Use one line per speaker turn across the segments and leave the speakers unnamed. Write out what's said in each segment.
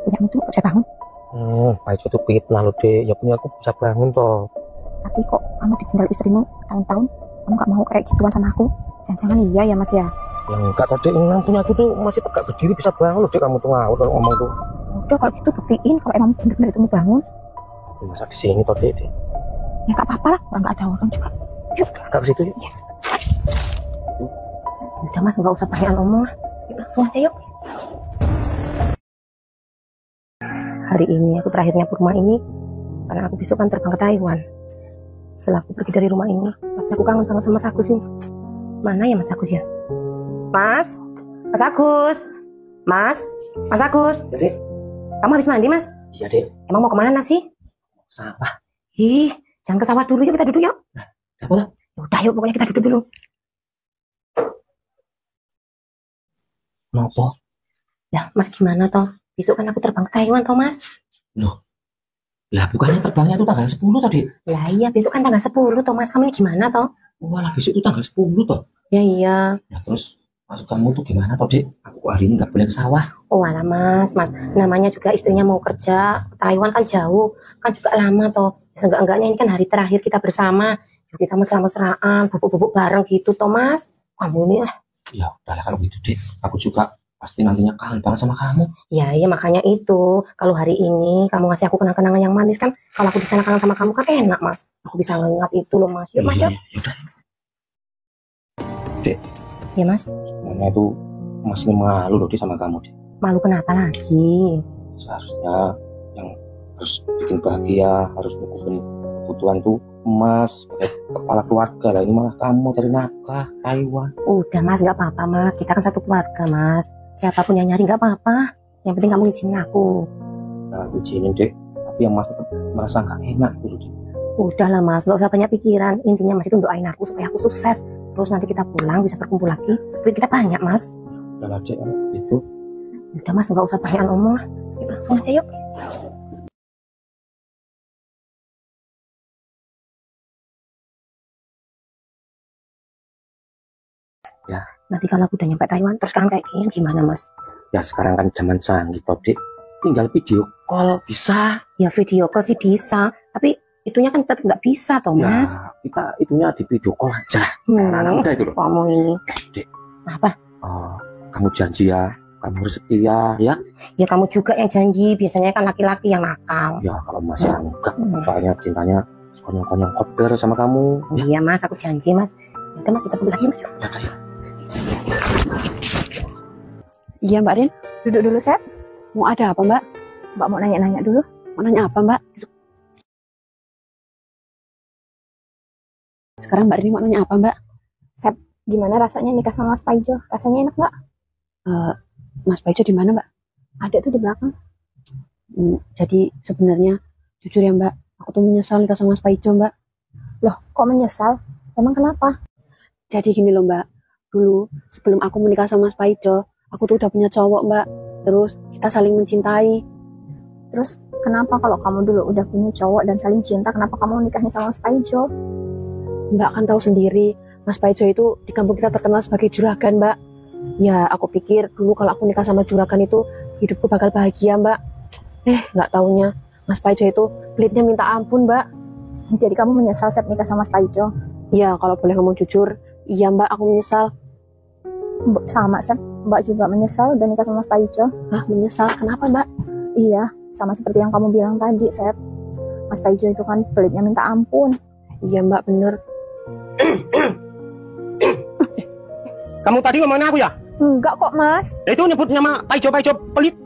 Punyamu tuh bisa bangun.
Pak itu fitnah loh dek, ya punya aku bisa bangun toh.
Tapi kok kamu ditinggal istrimu tahun-tahun, kamu gak mau kayak gituan sama aku? Jangan-jangan iya ya mas ya?
Ya enggak toh dek, yang punya aku tuh masih tegak berdiri bisa bangun loh dek, kamu tuh ngawur kalau ngomong tuh.
Udah kalau gitu buktiin kalau emang bener-bener itu mau bangun.
Masa di sini toh dek?
Ya gak apa-apa lah, orang gak ada orang juga. Yuk,
Gak ke situ yuk.
Ya. Udah mas, gak usah banyak ngomong lah. Yuk langsung aja yuk. Hari ini aku terakhir nyapu rumah ini karena aku besok kan terbang ke Taiwan. Setelah aku pergi dari rumah ini, pasti aku kangen banget sama Mas Agus nih. Mana ya Mas Agus ya? Mas Agus, Mas Agus.
Ya dek.
Kamu habis mandi mas?
Iya dek.
Emang mau kemana sih?
Sawah.
Ih, jangan ke sawah dulu yuk, kita duduk yuk.
Apa?
Udah yuk, pokoknya kita duduk dulu.
Nopo?
Ya mas gimana toh? Besok kan aku terbang ke Taiwan toh mas?
Loh, lah bukannya terbangnya itu tanggal 10 tadi?
Ya iya, besok kan tanggal 10 toh mas. Kamu ini gimana toh?
Walah besok itu tanggal 10 toh.
Ya iya.
Ya terus maksud kamu tuh gimana toh dek? Aku hari ini nggak boleh ke sawah.
Oh alah mas, namanya juga istrinya mau kerja. Taiwan kan jauh, kan juga lama toh. Seenggak-enggaknya ini kan hari terakhir kita bersama. Yuk kita mesra-mesraan, bubuk-bubuk bareng gitu toh mas. Kamu ini
Ya udahlah kalau gitu dek. Aku juga pasti nantinya kangen banget sama kamu.
Ya iya makanya itu. Kalau hari ini kamu ngasih aku kenang-kenangan yang manis kan, kalau aku di sana kangen sama kamu kan enak mas. Aku bisa ngingat itu loh mas. Yuk mas yuk.
Yaudah. Dek.
Ya mas.
Sebenarnya itu masih malu loh dek sama kamu dek.
Malu kenapa lagi?
Seharusnya yang harus bikin bahagia, harus nutupin kebutuhan tuh emas sebagai kepala keluarga lah. Ini malah kamu cari nafkah Taiwan.
Udah mas, nggak apa-apa mas. Kita kan satu keluarga mas. Siapapun yang nyari nggak apa-apa. Yang penting kamu izinin aku.
Nah aku izinin dek, tapi yang mas tetap merasa nggak enak dulu dek.
Udahlah mas, nggak usah banyak pikiran. Intinya mas itu doain aku supaya aku sukses. Terus nanti kita pulang bisa berkumpul lagi. Duit kita banyak mas.
Udah lah dek, itu.
Udah mas, nggak usah banyak ngomong lah. Yuk, langsung aja yuk.
Ya.
Nanti kalau aku udah nyampe Taiwan, terus sekarang kayak gini gimana mas?
Ya sekarang kan zaman canggih toh dek. Tinggal video call bisa.
Ya video call sih bisa, tapi itunya kan tetap nggak bisa toh mas.
Ya kita itunya di video call aja. Anak muda itu loh.
Kamu ini.
Dek.
Apa?
Kamu janji ya, kamu harus setia ya.
Ya kamu juga yang janji, biasanya kan laki-laki yang nakal.
Ya kalau mas yang enggak, soalnya cintanya konyol-konyol koper sama kamu. Ya.
Iya mas, aku janji mas. Udah mas, kita pulang lagi mas.
Ya kayak.
Iya Mbak Rin,
Duduk dulu Sep.
mau ada apa Mbak?
Mbak mau nanya-nanya dulu.
Mau nanya apa Mbak? Sekarang Mbak Rin mau nanya apa Mbak?
Sep, gimana rasanya nikah sama Mas Paijo? Rasanya enak nggak?
Mas Paijo di mana Mbak?
Ada tuh di belakang.
Jadi sebenarnya jujur ya Mbak, aku tuh menyesal nikah sama Mas Paijo Mbak.
Loh, kok menyesal? Emang kenapa?
Jadi gini loh Mbak, dulu sebelum aku menikah sama Mas Paijo, aku tuh udah punya cowok Mbak. Terus kita saling mencintai.
Terus kenapa kalau kamu dulu udah punya cowok dan saling cinta, kenapa kamu nikahnya sama Mas Paijo?
Mbak kan tahu sendiri, Mas Paijo itu di kampung kita terkenal sebagai juragan Mbak. Ya aku pikir dulu kalau aku nikah sama juragan itu hidupku bakal bahagia Mbak. Nggak taunya Mas Paijo itu pelitnya minta ampun Mbak.
Jadi kamu menyesal Sep nikah sama Mas Paijo?
Ya kalau boleh ngomong jujur, iya Mbak aku menyesal.
Sama Sep, Mbak juga menyesal udah nikah sama Mas Paijo.
Hah, menyesal? Kenapa Mbak?
Iya, sama seperti yang kamu bilang tadi Sep. Mas Paijo itu kan pelitnya minta ampun.
Iya Mbak, bener.
Kamu tadi ngomongin aku ya?
Enggak kok Mas.
Itu nyebut nama Paijo pelit.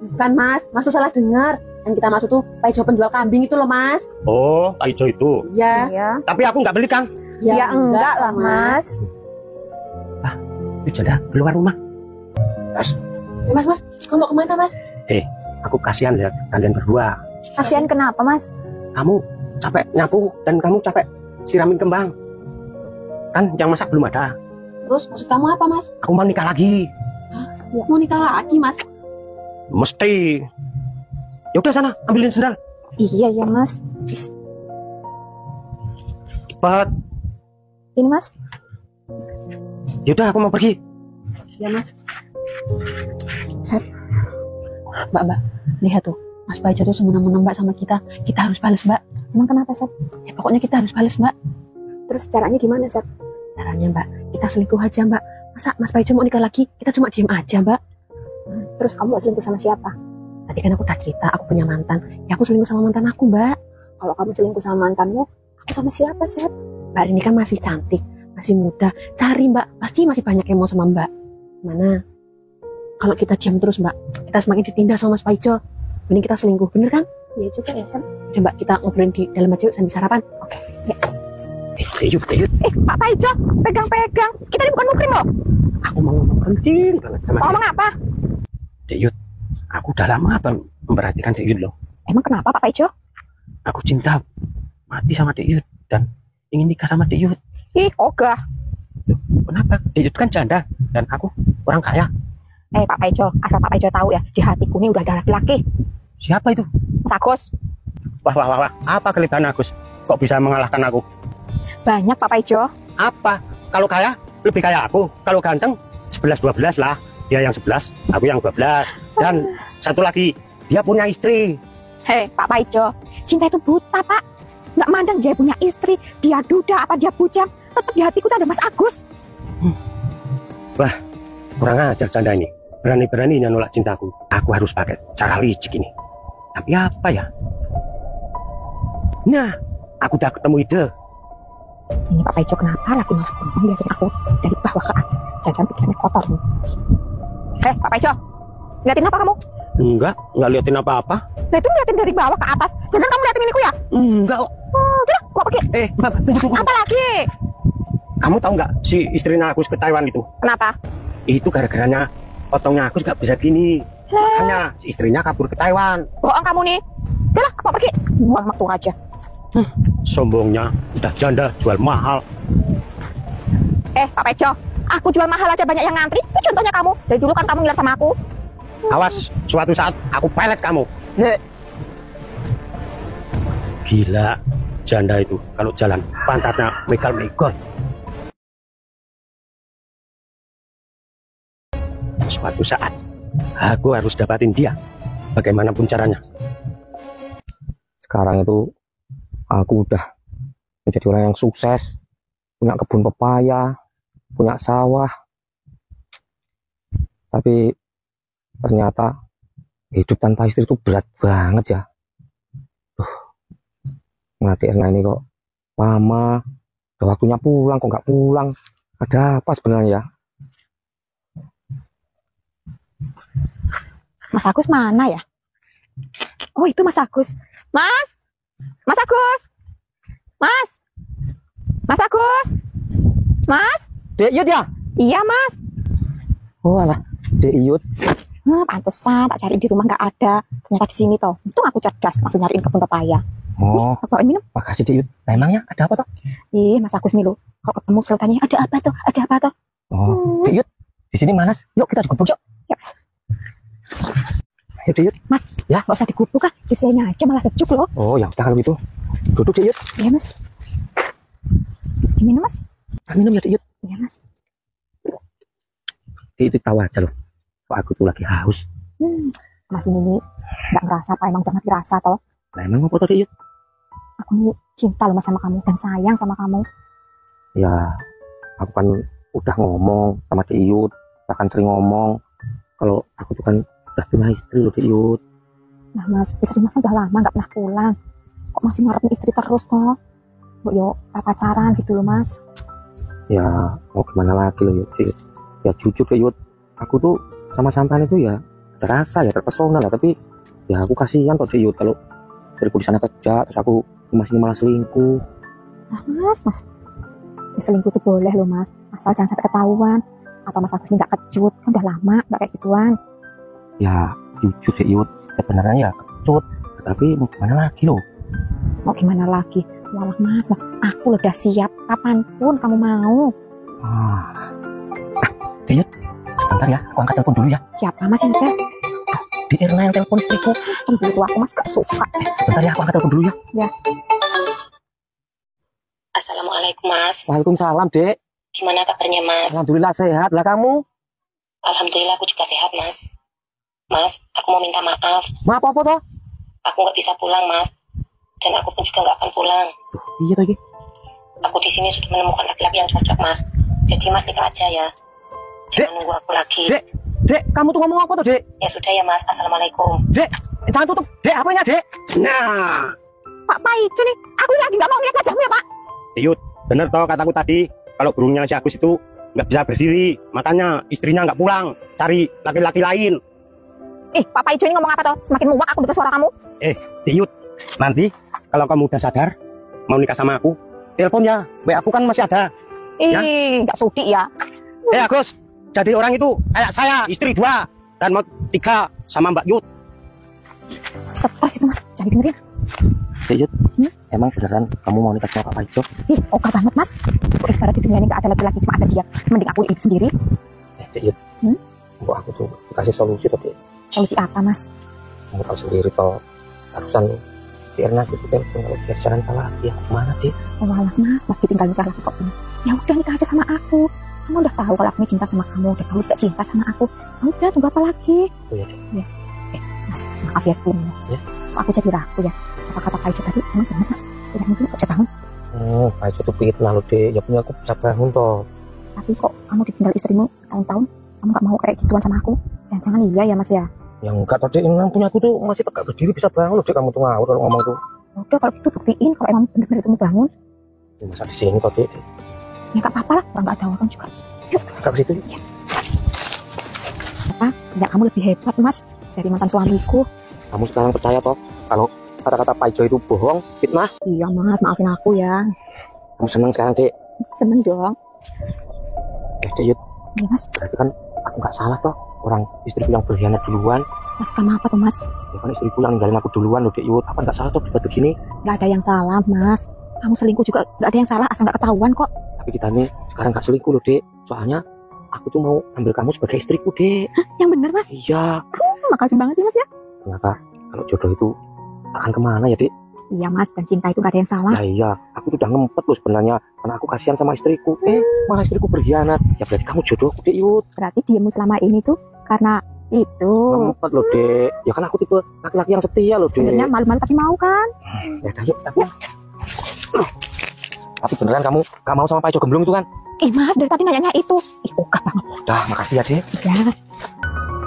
Bukan Mas, Mas tuh salah dengar. Yang kita maksud tuh Paijo penjual kambing itu loh Mas.
Oh, Paijo itu.
Iya.
Iya.
Tapi aku nggak beli kan?
Ya enggak lah Mas.
Sudah keluar rumah.
Mas, kamu mau kemana Mas?
Aku kasihan lihat kalian berdua.
Kasihan kenapa Mas?
Kamu capek nyapu dan kamu capek siramin kembang. Kan yang masak belum ada.
Terus maksud kamu apa Mas?
Aku mau nikah lagi.
Ya. Mau nikah lagi Mas?
Mesti. Ya udah sana, ambilin sendal.
Iya ya Mas.
Cepat.
Ini Mas.
Ya udah aku mau pergi.
Ya Mas.
Sep.
Mbak, lihat tuh. Mas Baja tuh semena-mena Mbak sama kita. Kita harus balas Mbak.
Emang kenapa, Sep?
Ya pokoknya kita harus balas Mbak.
Terus caranya gimana, Sep?
Caranya Mbak, kita selingkuh aja Mbak. Masa Mas Baja mau nikah lagi, kita cuma diem aja Mbak.
Terus kamu mau selingkuh sama siapa?
Tadi kan aku udah cerita, aku punya mantan. Ya aku selingkuh sama mantan aku Mbak.
Kalau kamu selingkuh sama mantanmu, aku sama siapa, Sep?
Mbak ini kan masih cantik, masih muda. Cari Mbak, pasti masih banyak yang mau sama Mbak. Mana? Kalau kita diam terus Mbak, kita semakin ditindas sama Mas Paijo. Mending kita selingkuh, bener kan?
Iya juga ya, Sep.
Udah Mbak, kita ngobrolin di dalam aja yuk sambil sarapan. Oke. Ya.
Deyut.
Pak Paijo, pegang-pegang. Kita ini bukan mukrim loh.
Aku mau ngomong penting banget sama
Mau ngomong apa?
Deyut. Aku udah lama memperhatikan Deyut loh.
Emang kenapa, Pak Paijo?
Aku cinta mati sama Deyut dan ingin nikah sama Deyut.
Ih, ogah.
Loh, kenapa? Deyut kan janda dan aku orang kaya.
Pak Paijo, asal Pak Paijo tahu ya, di hatiku ini udah ada laki-laki.
Siapa itu?
Mas Agus.
Wah. Apa kelebihan Agus? Kok bisa mengalahkan aku?
Banyak, Pak Paijo.
Apa? Kalau kaya, lebih kaya aku. Kalau ganteng, 11-12 lah. Dia yang 11, aku yang 12. Dan satu lagi, dia punya istri.
Hei, Pak Paijo, cinta itu buta, Pak. Nggak mandang dia punya istri, dia duda, apa dia bujang. Tetap di hatiku tuh ada Mas Agus.
Wah, kurang ajar canda ini. Berani-beraninya nolak cintaku. Aku harus pakai cara licik ini. Tapi apa ya? Nah, aku udah ketemu ide.
Ini Pak Paijo kenapa lagi malah bengong liatin aku dari bawah ke atas. Jangan pikirannya kotor nih. Pak Paijo, liatin apa kamu?
Enggak liatin apa-apa.
Nah itu liatin dari bawah ke atas. Jangan kamu liatin mimiku ya?
Enggak kok.
Udah, mau pergi.
Mbak, tunggu.
Apa lagi?
Kamu tahu nggak si istrinya Agus ke Taiwan itu?
Kenapa?
Itu gara-garanya potongnya Agus nggak bisa gini. Makanya si istrinya kabur ke Taiwan.
Bohong kamu nih. Udah, mau pergi. Buang waktu aja.
Sombongnya, udah janda jual mahal.
Pak Paijo, aku jual mahal aja banyak yang ngantri. Itu contohnya kamu. Dari dulu kan kamu ngiler sama aku.
Awas, suatu saat aku pelet kamu. Gila, janda itu kalau jalan pantatnya megal-megal. Suatu saat aku harus dapatin dia, bagaimanapun caranya. Sekarang itu aku udah menjadi orang yang sukses, punya kebun pepaya, punya sawah. Tapi ternyata hidup tanpa istri itu berat banget ya. Adik Erna ini kok lama, udah waktunya pulang kok nggak pulang. Ada apa sebenarnya ya?
Mas Agus mana ya? Oh itu Mas Agus. Mas Agus. Mas Agus. Mas.
Dek Yud ya?
Iya Mas.
Oh alah, Dek Yud.
Pantesan tak cari di rumah nggak ada. Ternyata di sini toh. Untung aku cerdas langsung nyariin kebun pepaya.
Oh,
Aku bawain minum.
makasih Dek Yud. Nah, emangnya ada apa toh?
Mas Agus nih loh. Kalau ketemu selalu tanya ada apa toh? Ada apa toh?
Oh, Dek Yud. Di sini Manas. Yuk kita digubuk yuk.
Ya Mas.
Ayo Dek Yud.
Mas,
ya
nggak usah digubuk ah. Isinya aja malah sejuk loh.
Oh ya udah kalau gitu. Duduk Dek Yud.
Iya Mas. Diminum Mas.
Minum ya Dek Yud.
Iya Mas.
Dek Yud tahu aja loh. Kok aku tuh lagi haus.
Mas ini nggak ngerasa apa emang udah mati rasa toh.
Nah emang mau foto Dek Yud?
Aku ini cinta loh Mas sama kamu dan sayang sama kamu.
Ya, aku kan udah ngomong sama Dek Yud, bahkan sering ngomong kalau aku tuh kan udah punya istri loh Dek Yud.
Nah Mas, istri Mas udah lama nggak pernah pulang. Kok masih ngarepin istri terus toh? Yuk, pacaran gitu loh Mas.
Ya, mau gimana lagi loh Yud. Ya jujur Dek Yud, aku tuh sama sampean itu ya ada rasa ya, terpesona lah, tapi ya aku kasihan kok Dek Yud kalau istriku di sana kerja, terus aku masih malah selingkuh.
Nah Mas. Ya, selingkuh tuh boleh loh Mas, asal jangan sampai ketahuan. Apa Mas Agus ini nggak kecut? Kan udah lama nggak kayak gituan.
Ya jujur Dek Yud, sebenarnya ya kecut, tapi mau gimana lagi loh.
Mau gimana lagi? Walah Mas, aku udah siap kapanpun kamu mau.
Dek Yud, sebentar ya, aku angkat telepon dulu ya.
Siapa Mas ini teh?
Di Erna yang telepon istriku.
Cemburu aku Mas, gak suka.
Sebentar ya, aku angkat telepon dulu ya.
Ya.
Assalamualaikum Mas.
Waalaikumsalam Dek.
Gimana kabarnya Mas?
Alhamdulillah sehat lah kamu.
Alhamdulillah aku juga sehat Mas. Mas, aku mau minta maaf.
Maaf apa toh?
Aku nggak bisa pulang, Mas. Dan aku pun juga nggak akan pulang.
Iya toh iki.
Aku di sini sudah menemukan laki-laki yang cocok, Mas. Jadi Mas nikah aja ya. Jangan nunggu aku lagi.
Dek, kamu tuh ngomong apa tuh, Dek?
Ya sudah ya, Mas. Assalamualaikum.
Dek, jangan tutup. Dek, apanya, Dek? Nah,
Pak Paijo nih, aku lagi nggak mau ngeliat wajahmu ya Pak.
Yud, bener toh kataku tadi, kalau burungnya si Agus itu nggak bisa berdiri, makanya istrinya nggak pulang, cari laki-laki lain.
Pak Paijo ini ngomong apa toh? Semakin muak aku dengar suara kamu.
Yud, nanti kalau kamu udah sadar, mau nikah sama aku, telepon ya, WA aku kan masih ada.
Nggak sudi ya.
Agus, jadi orang itu kayak saya, istri 2, dan mau 3 sama Mbak Yud.
Stres itu Mas, jangan dengerin.
Dek Yud, emang beneran kamu mau nikah sama Pak Paijo?
Oke banget Mas. Kok ibarat di dunia ini nggak ada laki-laki, cuma ada dia. Mending aku hidup sendiri.
Dek Yud, kok aku tuh kasih solusi tuh, Dek.
Solusi apa Mas?
Kamu tahu sendiri toh, harusan Irnas itu telepon kalau dia jalan lagi, aku mana, Dek?
Oh alah Mas, pasti tinggal nikah lagi kok. Ya udah nikah aja sama aku. Kamu udah tahu kalau aku ini cinta sama kamu, dan kamu tidak cinta sama aku. Kamu udah tunggu apa lagi?
Oh iya, Dek.
Mas, maaf ya sebelumnya.
Ya.
Kok aku jadi ragu ya? Apa kata Paijo tadi? Emang benar Mas? Tidak mungkin kok bisa bangun.
Pak Ijo tuh fitnah loh, Dek. Ya punya aku bisa bangun toh.
Tapi kok kamu ditinggal istrimu tahun-tahun, kamu gak mau kayak gituan sama aku? Jangan-jangan iya ya Mas ya?
Ya enggak toh, Dek. Yang punya aku tuh masih tegak berdiri bisa bangun loh, Dek. Kamu tuh ngawur kalau ngomong tuh.
Udah kalau gitu buktiin kalau emang benar-benar kamu bangun.
Ya, masa di sini toh, Dek.
Ya gak apa-apa lah, orang gak ada orang juga. Yuk,
Enggak ke situ.
ya. Apa? Ya kamu lebih hebat Mas dari mantan suamiku.
Kamu sekarang percaya toh kalau kata-kata Pak Ijo itu bohong, fitnah?
Iya Mas, maafin aku ya.
Kamu seneng sekarang, Dek?
Seneng dong.
Dek Yud,
Iya Mas,
berarti kan aku nggak salah toh. Orang istriku yang berkhianat duluan.
Mas kamu apa tuh Mas?
Ya kan istriku yang ninggalin aku duluan loh, Dek Yud. Apa nggak salah toh buat begini?
Gak ada yang salah Mas. Kamu selingkuh juga gak ada yang salah, asal gak ketahuan kok.
Tapi kita nih sekarang nggak selingkuh loh, Dek. Soalnya aku tuh mau ambil kamu sebagai istriku, Dek.
Yang bener Mas.
Iya.
Makasih banget ya Mas ya.
Ternyata kalau jodoh itu akan kemana ya, Dek?
Iya Mas, dan cinta itu gak ada yang salah.
Ya iya, aku tuh udah ngempet loh sebenarnya karena aku kasihan sama istriku. Malah istriku berkhianat. Ya berarti kamu jodohku, Dek Yud.
Berarti diemmu selama ini tuh karena itu.
Ngempet loh, Dek. Ya kan aku tipe laki-laki yang setia loh, Dek.
Sebenarnya malu-malu tapi mau kan?
Ya udah, yuk kita pulang. Tapi beneran kamu gak mau sama Pak Ijo Gemblung itu kan?
Mas, dari tadi nanyanya itu. Ogah banget.
Dah, makasih ya, Dek.
Ya,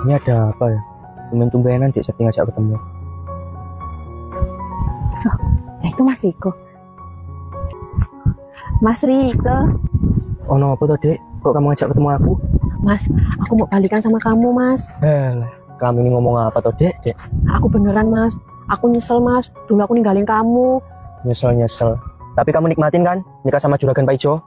Ini ada apa ya? Tumben-tumbenan Dek Septi ngajak ketemu.
nah itu Mas Riko. Mas Riko.
Oh no, apa tuh, Dek? Kok kamu ngajak ketemu aku?
Mas, aku mau balikan sama kamu Mas.
Kamu ini ngomong apa tuh, Dek?
Aku beneran Mas. Aku nyesel Mas. Dulu aku ninggalin kamu.
Nyesel. Tapi kamu nikmatin kan nikah sama juragan Pak Ijo?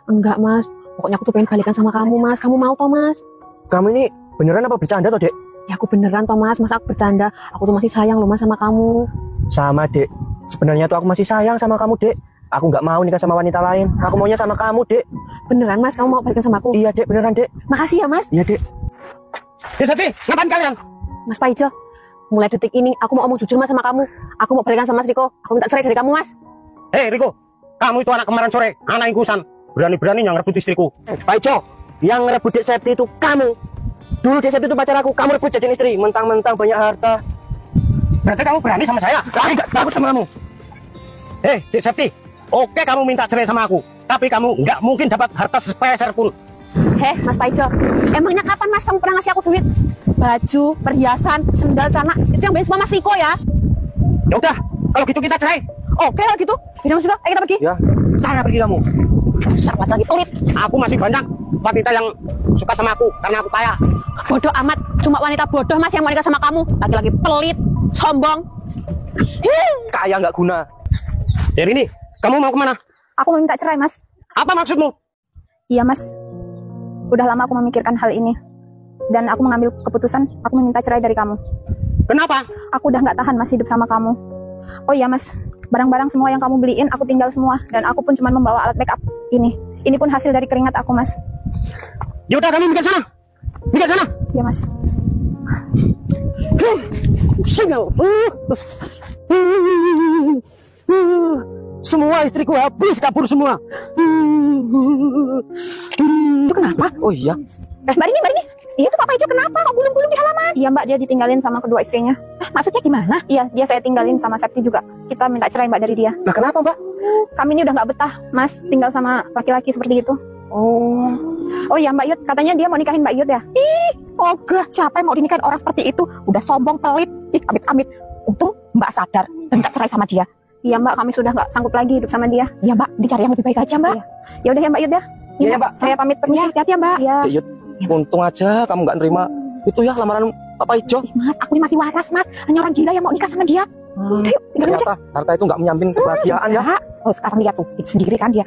Enggak Mas. Pokoknya aku tuh pengen balikan sama kamu Mas. Kamu mau toh Mas?
Kamu ini beneran apa bercanda toh, Dek?
Ya aku beneran toh Mas. Masa aku bercanda? Aku tuh masih sayang loh Mas sama kamu.
Sama, Dek. Sebenarnya tuh aku masih sayang sama kamu, Dek. Aku nggak mau nikah sama wanita lain. Aku maunya sama kamu, Dek.
Beneran Mas, kamu mau balikan sama aku?
Iya, Dek, beneran, Dek.
Makasih ya Mas.
Iya, Dek.
Dek Septi, ngapain kalian?
Mas Paijo, mulai detik ini aku mau omong jujur Mas sama kamu. Aku mau balikan sama Mas Riko. Aku minta cerai dari kamu Mas.
Hei Riko, kamu itu anak kemarin sore, anak ingkusan, berani-berani yang rebut istriku.
Pak Ijo, yang ngerebut Dek Septi itu kamu. Dulu Dek Septi itu pacar aku, kamu rebut jadi istri. Mentang-mentang banyak harta.
Berarti kamu berani sama saya?
Aku nggak takut sama kamu.
Hei Dek Septi, oke kamu minta cerai sama aku, tapi kamu nggak mungkin dapat harta sepeser pun.
Heh Mas Paijo, emangnya kapan Mas kamu pernah ngasih aku duit? Baju, perhiasan, sendal, celana, itu yang beli semua Mas Riko ya?
Ya udah, kalau gitu kita cerai.
Oke kalau gitu, yaudah Mas Riko, ayo kita pergi.
Ya, sana pergi kamu.
Sahabat lagi pelit.
Aku masih banyak wanita yang suka sama aku karena aku kaya.
Bodoh amat, cuma wanita bodoh Mas yang mau nikah sama kamu. Laki-laki pelit, sombong.
Kaya nggak guna.
Dari ini, kamu mau kemana?
Aku mau minta cerai Mas.
Apa maksudmu?
Iya Mas, udah lama aku memikirkan hal ini. Dan aku mengambil keputusan, aku meminta cerai dari kamu.
Kenapa?
Aku udah nggak tahan Mas hidup sama kamu. Oh iya Mas, barang-barang semua yang kamu beliin aku tinggal semua. Dan aku pun cuma membawa alat make up ini. Ini pun hasil dari keringat aku Mas.
Ya udah kamu mikir sana. Mikir sana.
Iya Mas.
Semua istriku habis kabur semua.
Itu kenapa?
Oh iya.
Mbak Rini.
Iya tuh Pak Paijo kenapa kok gulung-gulung di halaman? Iya Mbak, dia ditinggalin sama kedua istrinya. Maksudnya gimana? Iya, dia saya tinggalin sama Septi juga. Kita minta cerai Mbak dari dia.
Nah kenapa Mbak?
Kami ini udah nggak betah Mas tinggal sama laki-laki seperti itu. Oh iya Mbak Yud, katanya dia mau nikahin Mbak Yud ya? Ih, ogah, siapa yang mau dinikahin orang seperti itu? Udah sombong, pelit. Ih, amit-amit. Untung Mbak sadar dan minta cerai sama dia. Iya Mbak, kami sudah nggak sanggup lagi hidup sama dia. Iya Mbak, dicari yang lebih baik aja Mbak. Ya udah ya Mbak Yud ya.
Iya ya Mbak.
Saya pamit permisi. Hati-hati ya Mbak. Iya.
Yud, untung aja kamu nggak nerima itu ya lamaran Bapak Ijo.
Mas, aku ini masih waras Mas. Hanya orang gila yang mau nikah sama dia. Udah yuk, tinggalin aja.
Ternyata harta itu nggak menyamping kebahagiaan ya.
Oh sekarang lihat tuh, hidup sendiri kan dia.